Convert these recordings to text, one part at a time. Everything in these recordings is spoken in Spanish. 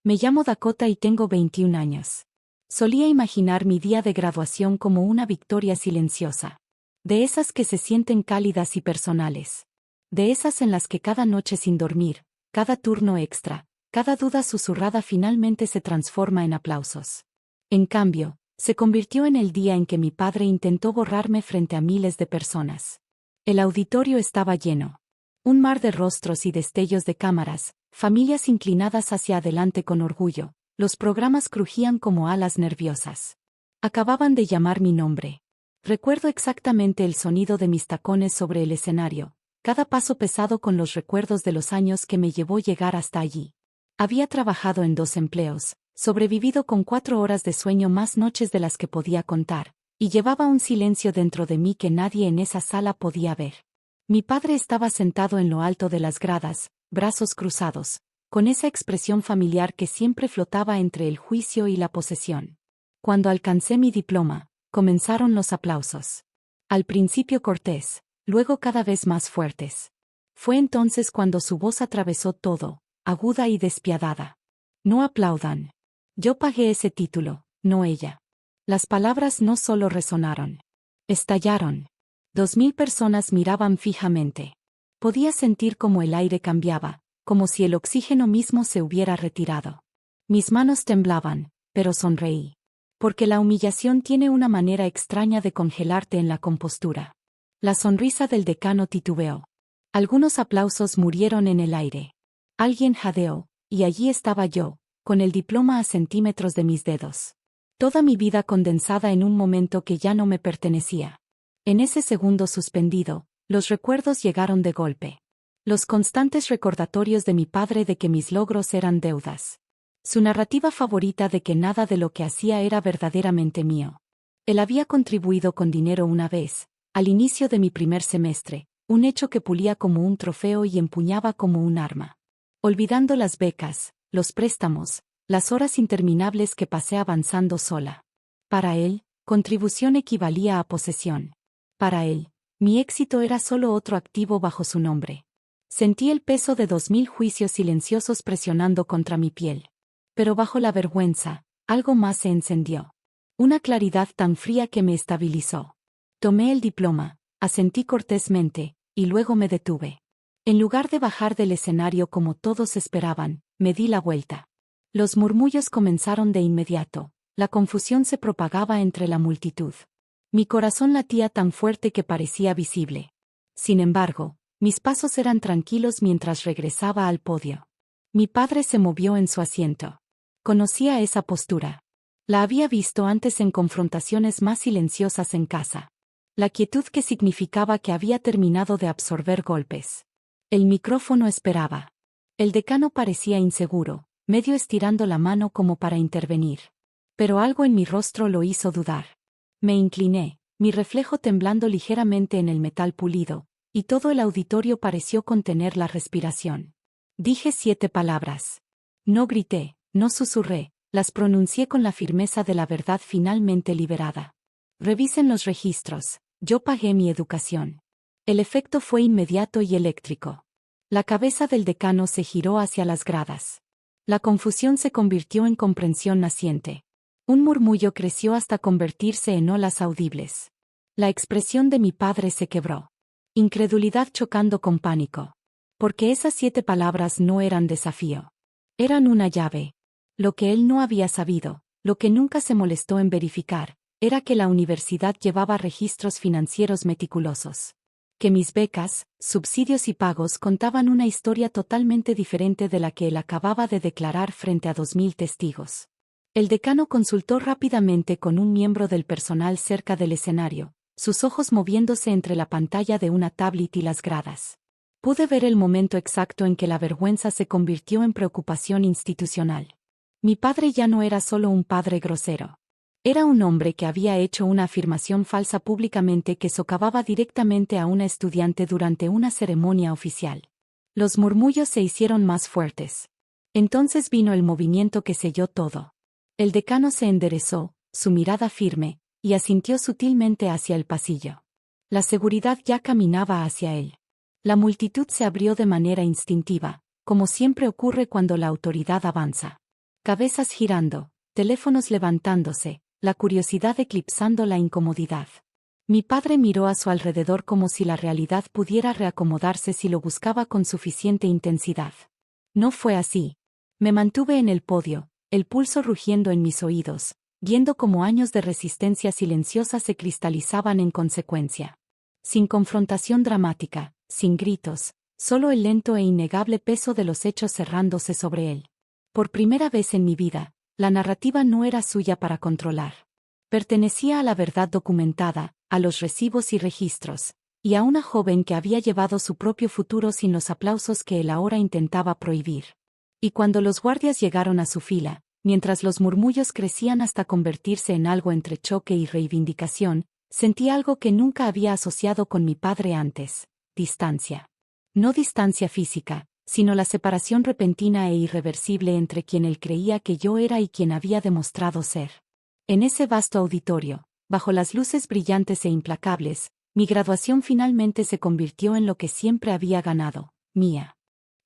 Me llamo Dakota y tengo 21 años. Solía imaginar mi día de graduación como una victoria silenciosa. De esas que se sienten cálidas y personales. De esas en las que cada noche sin dormir, cada turno extra, cada duda susurrada finalmente se transforma en aplausos. En cambio, se convirtió en el día en que mi padre intentó borrarme frente a miles de personas. El auditorio estaba lleno. Un mar de rostros y destellos de cámaras, familias inclinadas hacia adelante con orgullo, los programas crujían como alas nerviosas. Acababan de llamar mi nombre. Recuerdo exactamente el sonido de mis tacones sobre el escenario, cada paso pesado con los recuerdos de los años que me llevó llegar hasta allí. Había trabajado en 2 empleos, sobrevivido con 4 horas de sueño más noches de las que podía contar, y llevaba un silencio dentro de mí que nadie en esa sala podía ver. Mi padre estaba sentado en lo alto de las gradas, brazos cruzados, con esa expresión familiar que siempre flotaba entre el juicio y la posesión. Cuando alcancé mi diploma, comenzaron los aplausos. Al principio cortés, luego cada vez más fuertes. Fue entonces cuando su voz atravesó todo, aguda y despiadada. No aplaudan. Yo pagué ese título, no ella. Las palabras no solo resonaron. Estallaron. 2000 personas miraban fijamente. Podía sentir cómo el aire cambiaba, como si el oxígeno mismo se hubiera retirado. Mis manos temblaban, pero sonreí. Porque la humillación tiene una manera extraña de congelarte en la compostura. La sonrisa del decano titubeó. Algunos aplausos murieron en el aire. Alguien jadeó, y allí estaba yo, con el diploma a centímetros de mis dedos. Toda mi vida condensada en un momento que ya no me pertenecía. En ese segundo suspendido, los recuerdos llegaron de golpe. Los constantes recordatorios de mi padre de que mis logros eran deudas. Su narrativa favorita de que nada de lo que hacía era verdaderamente mío. Él había contribuido con dinero una vez, al inicio de mi primer semestre, un hecho que pulía como un trofeo y empuñaba como un arma. Olvidando las becas, los préstamos, las horas interminables que pasé avanzando sola. Para él, contribución equivalía a posesión. Para él, mi éxito era solo otro activo bajo su nombre. Sentí el peso de 2000 juicios silenciosos presionando contra mi piel. Pero bajo la vergüenza, algo más se encendió. Una claridad tan fría que me estabilizó. Tomé el diploma, asentí cortésmente, y luego me detuve. En lugar de bajar del escenario como todos esperaban, me di la vuelta. Los murmullos comenzaron de inmediato, la confusión se propagaba entre la multitud. Mi corazón latía tan fuerte que parecía visible. Sin embargo, mis pasos eran tranquilos mientras regresaba al podio. Mi padre se movió en su asiento. Conocía esa postura. La había visto antes en confrontaciones más silenciosas en casa. La quietud que significaba que había terminado de absorber golpes. El micrófono esperaba. El decano parecía inseguro, medio estirando la mano como para intervenir. Pero algo en mi rostro lo hizo dudar. Me incliné, mi reflejo temblando ligeramente en el metal pulido, y todo el auditorio pareció contener la respiración. Dije 7 palabras. No grité, no susurré, las pronuncié con la firmeza de la verdad finalmente liberada. Revisen los registros, yo pagué mi educación. El efecto fue inmediato y eléctrico. La cabeza del decano se giró hacia las gradas. La confusión se convirtió en comprensión naciente. Un murmullo creció hasta convertirse en olas audibles. La expresión de mi padre se quebró. Incredulidad chocando con pánico. Porque esas 7 palabras no eran desafío. Eran una llave. Lo que él no había sabido, lo que nunca se molestó en verificar, era que la universidad llevaba registros financieros meticulosos. Que mis becas, subsidios y pagos contaban una historia totalmente diferente de la que él acababa de declarar frente a 2000 testigos. El decano consultó rápidamente con un miembro del personal cerca del escenario, sus ojos moviéndose entre la pantalla de una tablet y las gradas. Pude ver el momento exacto en que la vergüenza se convirtió en preocupación institucional. Mi padre ya no era solo un padre grosero. Era un hombre que había hecho una afirmación falsa públicamente que socavaba directamente a una estudiante durante una ceremonia oficial. Los murmullos se hicieron más fuertes. Entonces vino el movimiento que selló todo. El decano se enderezó, su mirada firme, y asintió sutilmente hacia el pasillo. La seguridad ya caminaba hacia él. La multitud se abrió de manera instintiva, como siempre ocurre cuando la autoridad avanza. Cabezas girando, teléfonos levantándose, la curiosidad eclipsando la incomodidad. Mi padre miró a su alrededor como si la realidad pudiera reacomodarse si lo buscaba con suficiente intensidad. No fue así. Me mantuve en el podio, el pulso rugiendo en mis oídos, viendo cómo años de resistencia silenciosa se cristalizaban en consecuencia. Sin confrontación dramática, sin gritos, solo el lento e innegable peso de los hechos cerrándose sobre él. Por primera vez en mi vida, la narrativa no era suya para controlar. Pertenecía a la verdad documentada, a los recibos y registros, y a una joven que había llevado su propio futuro sin los aplausos que él ahora intentaba prohibir. Y cuando los guardias llegaron a su fila, mientras los murmullos crecían hasta convertirse en algo entre choque y reivindicación, sentí algo que nunca había asociado con mi padre antes: distancia. No distancia física, sino la separación repentina e irreversible entre quien él creía que yo era y quien había demostrado ser. En ese vasto auditorio, bajo las luces brillantes e implacables, mi graduación finalmente se convirtió en lo que siempre había ganado: mía.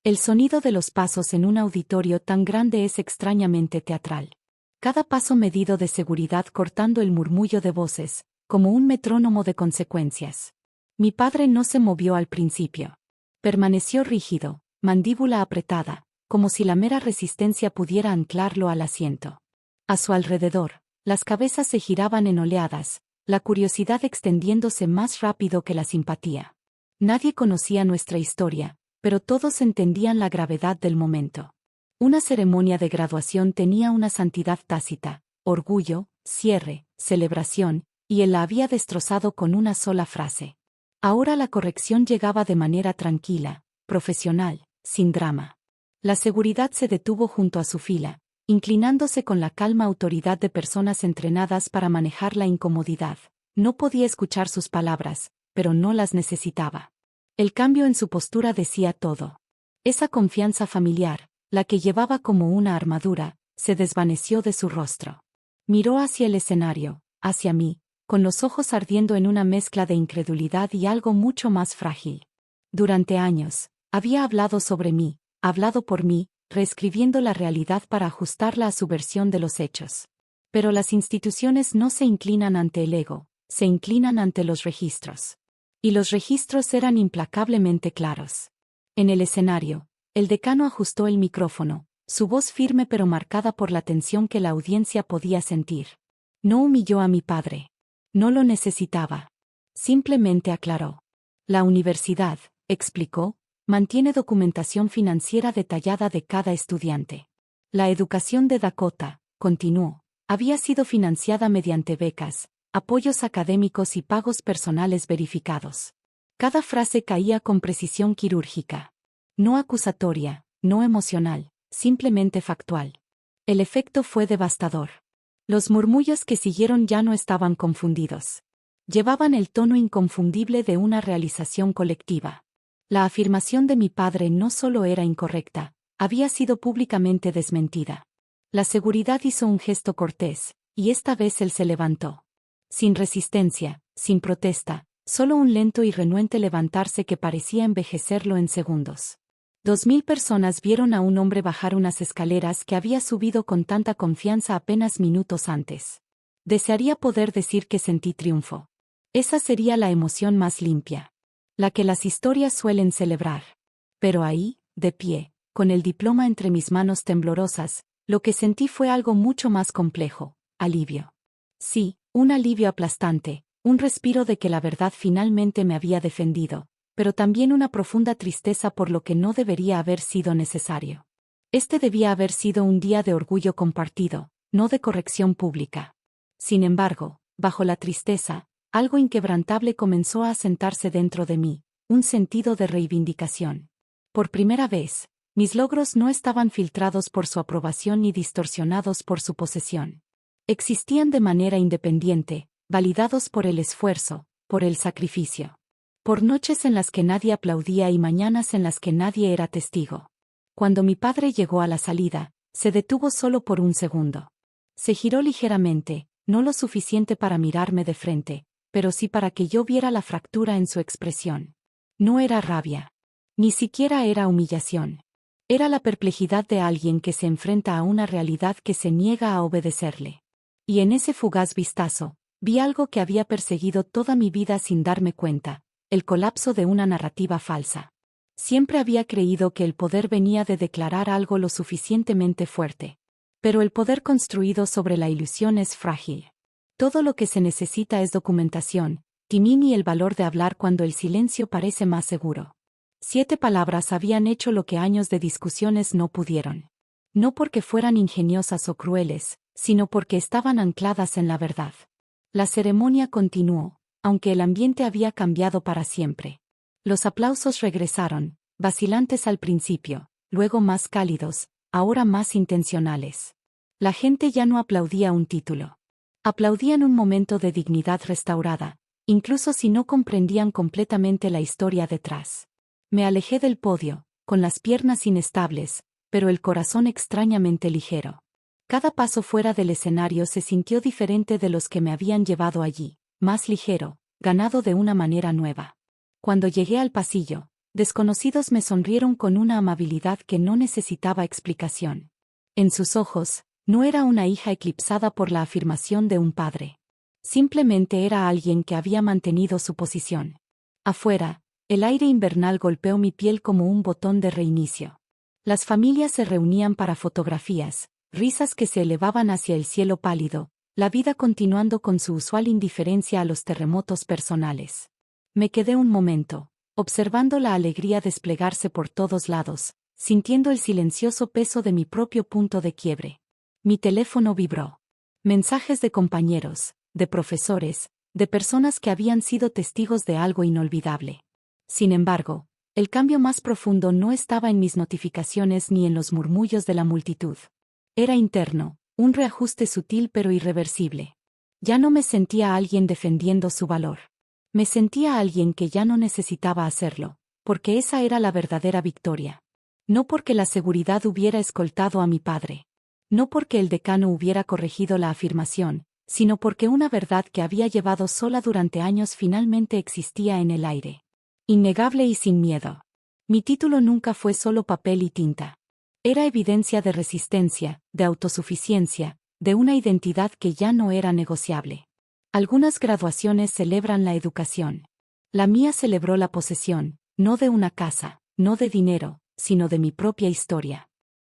El sonido de los pasos en un auditorio tan grande es extrañamente teatral. Cada paso medido de seguridad cortando el murmullo de voces, como un metrónomo de consecuencias. Mi padre no se movió al principio. Permaneció rígido, mandíbula apretada, como si la mera resistencia pudiera anclarlo al asiento. A su alrededor, las cabezas se giraban en oleadas, la curiosidad extendiéndose más rápido que la simpatía. Nadie conocía nuestra historia, pero todos entendían la gravedad del momento. Una ceremonia de graduación tenía una santidad tácita: orgullo, cierre, celebración, y él la había destrozado con una sola frase. Ahora la corrección llegaba de manera tranquila, profesional, sin drama. La seguridad se detuvo junto a su fila, inclinándose con la calma autoridad de personas entrenadas para manejar la incomodidad. No podía escuchar sus palabras, pero no las necesitaba. El cambio en su postura decía todo. Esa confianza familiar, la que llevaba como una armadura, se desvaneció de su rostro. Miró hacia el escenario, hacia mí, con los ojos ardiendo en una mezcla de incredulidad y algo mucho más frágil. Durante años, había hablado sobre mí, hablado por mí, reescribiendo la realidad para ajustarla a su versión de los hechos. Pero las instituciones no se inclinan ante el ego, se inclinan ante los registros. Y los registros eran implacablemente claros. En el escenario, el decano ajustó el micrófono, su voz firme pero marcada por la tensión que la audiencia podía sentir. No humilló a mi padre. No lo necesitaba. Simplemente aclaró. La universidad, explicó, mantiene documentación financiera detallada de cada estudiante. La educación de Dakota, continuó, había sido financiada mediante becas, apoyos académicos y pagos personales verificados. Cada frase caía con precisión quirúrgica. No acusatoria, no emocional, simplemente factual. El efecto fue devastador. Los murmullos que siguieron ya no estaban confundidos. Llevaban el tono inconfundible de una realización colectiva. La afirmación de mi padre no solo era incorrecta, había sido públicamente desmentida. La seguridad hizo un gesto cortés, y esta vez él se levantó. Sin resistencia, sin protesta, solo un lento y renuente levantarse que parecía envejecerlo en segundos. 2000 personas vieron a un hombre bajar unas escaleras que había subido con tanta confianza apenas minutos antes. Desearía poder decir que sentí triunfo. Esa sería la emoción más limpia. La que las historias suelen celebrar. Pero ahí, de pie, con el diploma entre mis manos temblorosas, lo que sentí fue algo mucho más complejo: alivio. Sí, un alivio aplastante, un respiro de que la verdad finalmente me había defendido, pero también una profunda tristeza por lo que no debería haber sido necesario. Este debía haber sido un día de orgullo compartido, no de corrección pública. Sin embargo, bajo la tristeza, algo inquebrantable comenzó a asentarse dentro de mí, un sentido de reivindicación. Por primera vez, mis logros no estaban filtrados por su aprobación ni distorsionados por su posesión. Existían de manera independiente, validados por el esfuerzo, por el sacrificio. Por noches en las que nadie aplaudía y mañanas en las que nadie era testigo. Cuando mi padre llegó a la salida, se detuvo solo por un segundo. Se giró ligeramente, no lo suficiente para mirarme de frente, pero sí para que yo viera la fractura en su expresión. No era rabia. Ni siquiera era humillación. Era la perplejidad de alguien que se enfrenta a una realidad que se niega a obedecerle. Y en ese fugaz vistazo, vi algo que había perseguido toda mi vida sin darme cuenta, el colapso de una narrativa falsa. Siempre había creído que el poder venía de declarar algo lo suficientemente fuerte. Pero el poder construido sobre la ilusión es frágil. Todo lo que se necesita es documentación, timón y el valor de hablar cuando el silencio parece más seguro. 7 palabras habían hecho lo que años de discusiones no pudieron. No porque fueran ingeniosas o crueles, sino porque estaban ancladas en la verdad. La ceremonia continuó, aunque el ambiente había cambiado para siempre. Los aplausos regresaron, vacilantes al principio, luego más cálidos, ahora más intencionales. La gente ya no aplaudía un título. Aplaudían un momento de dignidad restaurada, incluso si no comprendían completamente la historia detrás. Me alejé del podio, con las piernas inestables, pero el corazón extrañamente ligero. Cada paso fuera del escenario se sintió diferente de los que me habían llevado allí, más ligero, ganado de una manera nueva. Cuando llegué al pasillo, desconocidos me sonrieron con una amabilidad que no necesitaba explicación. En sus ojos, no era una hija eclipsada por la afirmación de un padre. Simplemente era alguien que había mantenido su posición. Afuera, el aire invernal golpeó mi piel como un botón de reinicio. Las familias se reunían para fotografías, risas que se elevaban hacia el cielo pálido, la vida continuando con su usual indiferencia a los terremotos personales. Me quedé un momento, observando la alegría desplegarse por todos lados, sintiendo el silencioso peso de mi propio punto de quiebre. Mi teléfono vibró. Mensajes de compañeros, de profesores, de personas que habían sido testigos de algo inolvidable. Sin embargo, el cambio más profundo no estaba en mis notificaciones ni en los murmullos de la multitud. Era interno, un reajuste sutil pero irreversible. Ya no me sentía alguien defendiendo su valor. Me sentía alguien que ya no necesitaba hacerlo, porque esa era la verdadera victoria. No porque la seguridad hubiera escoltado a mi padre. No porque el decano hubiera corregido la afirmación, sino porque una verdad que había llevado sola durante años finalmente existía en el aire. Innegable y sin miedo. Mi título nunca fue solo papel y tinta. Era evidencia de resistencia, de autosuficiencia, de una identidad que ya no era negociable. Algunas graduaciones celebran la educación. La mía celebró la posesión, no de una casa, no de dinero, sino de mi propia historia.